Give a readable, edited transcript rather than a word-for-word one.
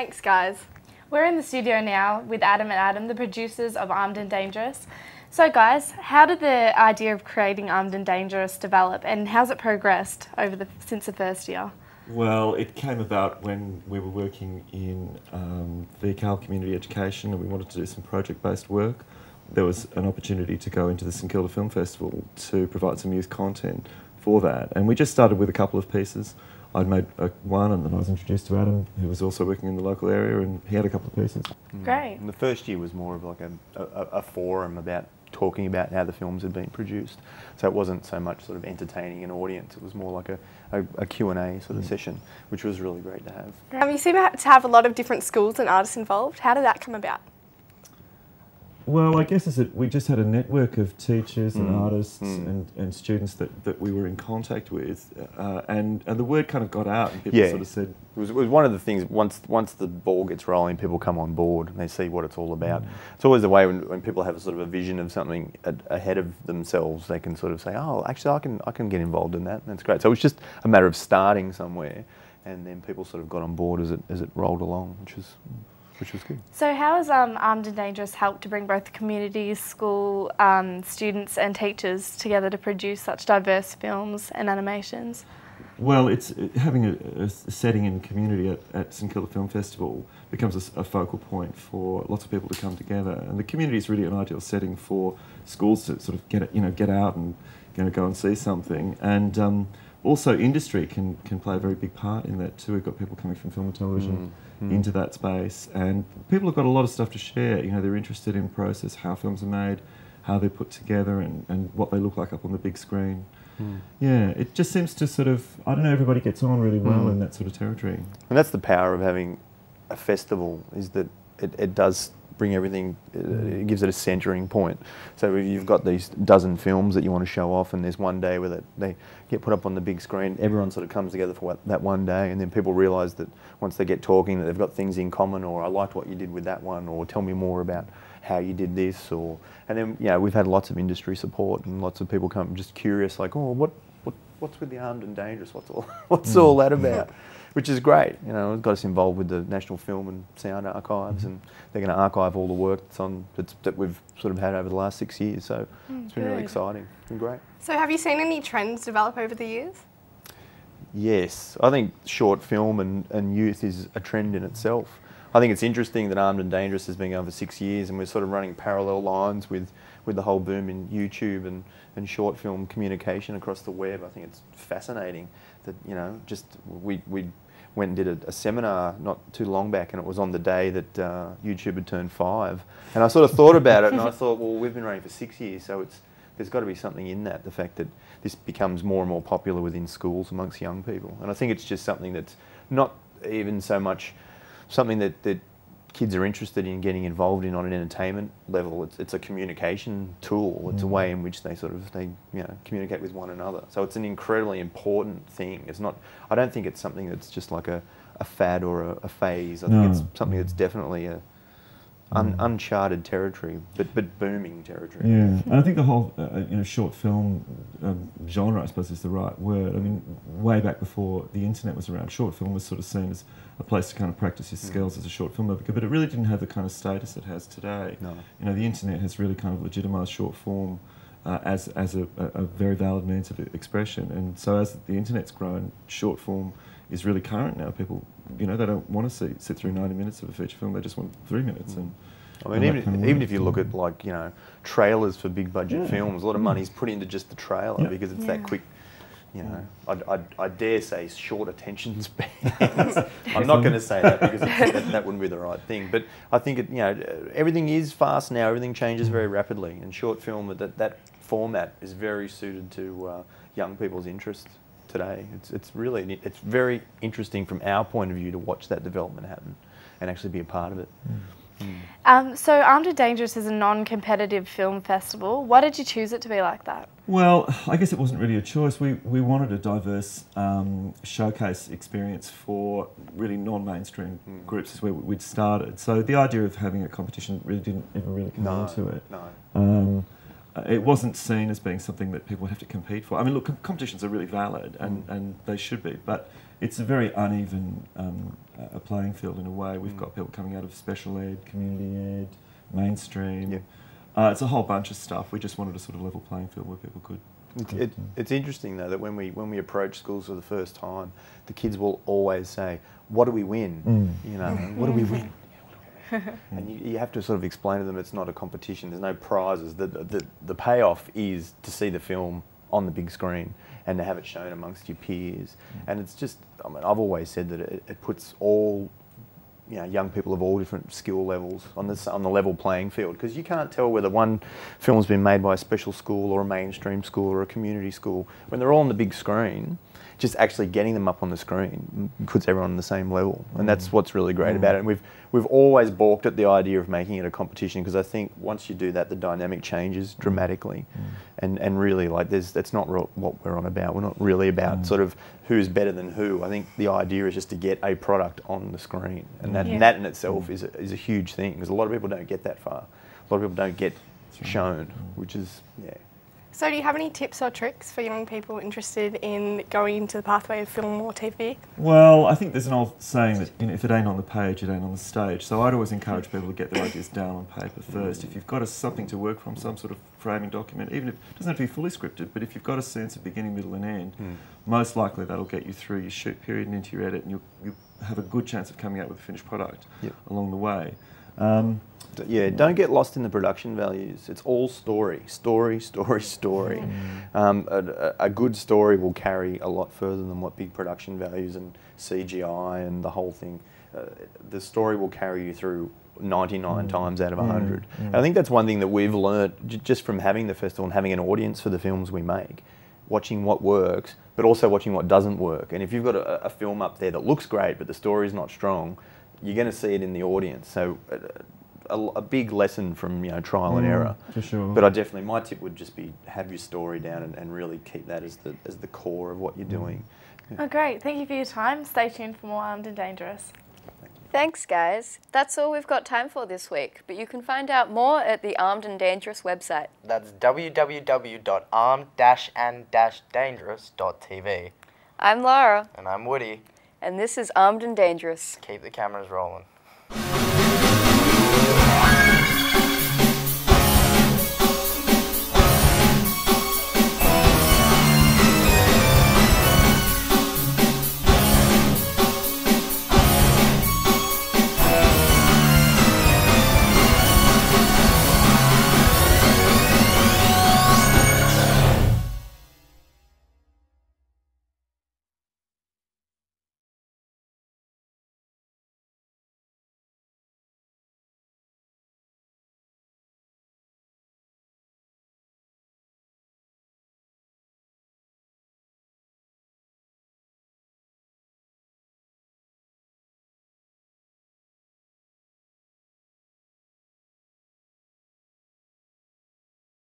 Thanks, guys. We're in the studio now with Adam and Adam, the producers of Armed and Dangerous. So guys, how did the idea of creating Armed and Dangerous develop, and how's it progressed since the first year? Well, it came about when we were working in VCAL community education and we wanted to do some project-based work. There was an opportunity to go into the St Kilda Film Festival to provide some youth content for that. And we just started with a couple of pieces. I'd made one, and then I was introduced to Adam, who was also working in the local area, and he had a couple of pieces. Great. And the first year was more of like a forum about talking about how the films had been produced. So it wasn't so much sort of entertaining an audience, it was more like a Q&A sort of session, which was really great to have. You seem to have a lot of different schools and artists involved. How did that come about? Well, I guess we just had a network of teachers and artists and students that we were in contact with, and the word kind of got out, and people sort of said... It was one of the things, once the ball gets rolling, people come on board and they see what it's all about. It's always the way when people have a sort of a vision of something ahead of themselves, they can sort of say, oh, actually I can get involved in that, and that's great. So it was just a matter of starting somewhere, and then people sort of got on board as it rolled along, which was good. So how has Armed and Dangerous helped to bring both the communities, school students and teachers together to produce such diverse films and animations? Well, it's having a setting in the community at St Kilda Film Festival becomes a focal point for lots of people to come together, and the community is really an ideal setting for schools to sort of get out and go and see something, and also industry can play a very big part in that too. We've got people coming from film and television into that space, and people have got a lot of stuff to share. They're interested in process, how films are made, how they're put together, and what they look like up on the big screen. Yeah, it just seems to sort of, I don't know, everybody gets on really well in that sort of territory. And that's the power of having a festival, is that it does bring everything, it gives it a centering point. So if you've got these dozen films that you want to show off, and there's one day where they get put up on the big screen, everyone sort of comes together for that one day, and then people realise that once they get talking that they've got things in common, or I liked what you did with that one, or tell me more about how you did this, and then we've had lots of industry support and lots of people come just curious, like, oh, what's with the Armed and Dangerous? What's all that about? Which is great. It got us involved with the National Film and Sound Archives, and they're going to archive all the work that we've sort of had over the last 6 years. So it's been really exciting. It's been great. So have you seen any trends develop over the years? Yes, I think short film and youth is a trend in itself. I think it's interesting that Armed and Dangerous has been going for 6 years, and we're sort of running parallel lines with the whole boom in YouTube and short film communication across the web. I think it's fascinating that, we went and did a seminar not too long back, and it was on the day that YouTube had turned 5. And I sort of thought about it, and I thought, well, we've been running for 6 years, so there's got to be something in that, the fact that this becomes more and more popular within schools amongst young people. And I think it's just something that's not even so much something that kids are interested in getting involved in on an entertainment level. It's a communication tool. It's a way in which they communicate with one another. So it's an incredibly important thing. It's not. I don't think it's something that's just like a fad or a phase. I think it's something that's definitely uncharted territory, but booming territory. Yeah, and I think the whole short film genre, I suppose, is the right word. I mean, way back before the internet was around, short film was sort of seen as a place to kind of practice your skills as a short filmmaker, but it really didn't have the kind of status it has today. No. The internet has really kind of legitimised short form as a very valid means of expression, and so as the internet's grown, short form is really current now. People, they don't want to sit through 90 minutes of a feature film; they just want 3 minutes. And I mean, even if you look at trailers for big budget films, a lot of money's put into just the trailer because it's that quick. I dare say short attention spans. I'm not going to say that because that wouldn't be the right thing. But I think everything is fast now. Everything changes very rapidly, and short film that format is very suited to young people's interests today. It's very interesting from our point of view to watch that development happen and actually be a part of it. So Armed and Dangerous is a non-competitive film festival. Why did you choose it to be like that? Well, I guess it wasn't really a choice. We wanted a diverse showcase experience for really non-mainstream groups is where we'd started. So the idea of having a competition really didn't ever really come into it. No. It wasn't seen as being something that people would have to compete for. I mean, look, competitions are really valid and they should be, but it's a very uneven a playing field in a way. We've got people coming out of special ed, community ed, mainstream. It's a whole bunch of stuff. We just wanted a sort of level playing field where people could. It's interesting though that when we approach schools for the first time, the kids will always say, "What do we win?" You know, what do we win? And you have to sort of explain to them it's not a competition. There's no prizes. The payoff is to see the film on the big screen and to have it shown amongst your peers. And it's just, I mean, I've always said that it puts all, you know, young people of all different skill levels on the level playing field, because you can't tell whether one film's been made by a special school or a mainstream school or a community school. When they're all on the big screen, just actually getting them up on the screen puts everyone on the same level, and that's what's really great about it. And we've always balked at the idea of making it a competition, because I think once you do that, the dynamic changes dramatically, and really, like, that's not what we're on about. We're not really about sort of who's better than who. I think the idea is just to get a product on the screen, and that in itself is a huge thing, because a lot of people don't get that far. A lot of people don't get shown, which is So do you have any tips or tricks for young people interested in going into the pathway of film or TV? Well, I think there's an old saying that, you know, if it ain't on the page, it ain't on the stage. So I'd always encourage people to get their ideas down on paper first. If you've got something to work from, some sort of framing document, even if it doesn't have to be fully scripted, but if you've got a sense of beginning, middle and end, most likely that'll get you through your shoot period and into your edit, and you'll have a good chance of coming out with a finished product along the way. Don't get lost in the production values. It's all story. A good story will carry a lot further than what big production values and CGI and the whole thing. The story will carry you through 99 times out of 100. And I think that's one thing that we've learnt just from having the festival and having an audience for the films we make, watching what works, but also watching what doesn't work. And if you've got a film up there that looks great, but the story's not strong, you're going to see it in the audience. So a big lesson from, you know, trial and error. For sure. But my tip would just be have your story down and really keep that as the core of what you're doing. Oh, great. Thank you for your time. Stay tuned for more Armed and Dangerous. Thanks, guys. That's all we've got time for this week, but you can find out more at the Armed and Dangerous website. That's www.armed-and-dangerous.tv. I'm Laura. And I'm Woody. And this is Armed and Dangerous. Keep the cameras rolling.